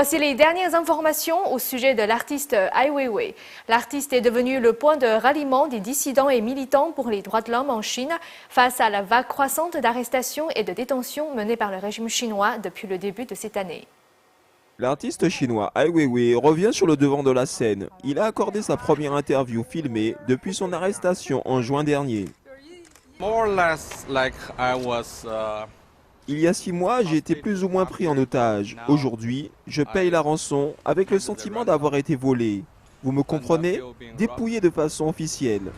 Voici les dernières informations au sujet de l'artiste Ai Weiwei. L'artiste est devenu le point de ralliement des dissidents et militants pour les droits de l'homme en Chine face à la vague croissante d'arrestations et de détentions menées par le régime chinois depuis le début de cette année. L'artiste chinois Ai Weiwei revient sur le devant de la scène. Il a accordé sa première interview filmée depuis son arrestation en juin dernier. Il y a 6 mois, j'ai été plus ou moins pris en otage. Aujourd'hui, je paye la rançon avec le sentiment d'avoir été volé. Vous me comprenez? Dépouillé de façon officielle.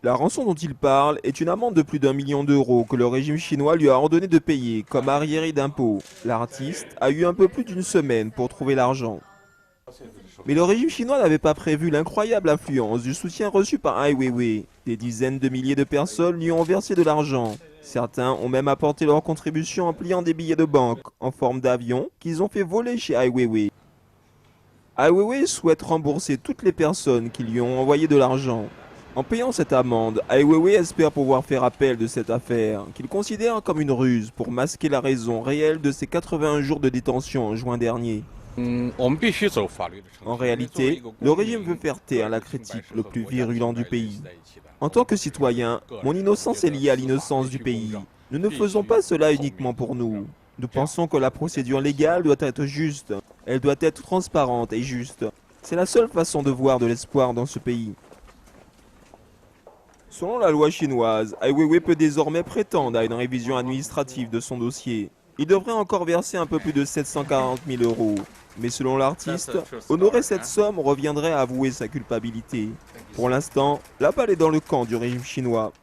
La rançon dont il parle est une amende de plus d'1 million d'euros que le régime chinois lui a ordonné de payer comme arriéré d'impôts. L'artiste a eu un peu plus d'une semaine pour trouver l'argent. Mais le régime chinois n'avait pas prévu l'incroyable influence du soutien reçu par Ai Weiwei. Des dizaines de milliers de personnes lui ont versé de l'argent. Certains ont même apporté leur contribution en pliant des billets de banque en forme d'avion qu'ils ont fait voler chez Ai Weiwei. Ai Weiwei souhaite rembourser toutes les personnes qui lui ont envoyé de l'argent. En payant cette amende, Ai Weiwei espère pouvoir faire appel de cette affaire, qu'il considère comme une ruse pour masquer la raison réelle de ses 81 jours de détention en juin dernier. En réalité, le régime veut faire taire la critique le plus virulent du pays. En tant que citoyen, mon innocence est liée à l'innocence du pays. Nous ne faisons pas cela uniquement pour nous. Nous pensons que la procédure légale doit être juste. Elle doit être transparente et juste. C'est la seule façon de voir de l'espoir dans ce pays. Selon la loi chinoise, Ai Weiwei peut désormais prétendre à une révision administrative de son dossier. Il devrait encore verser un peu plus de 740 000 euros. Mais selon l'artiste, honorer cette somme reviendrait à avouer sa culpabilité. Pour l'instant, la balle est dans le camp du régime chinois.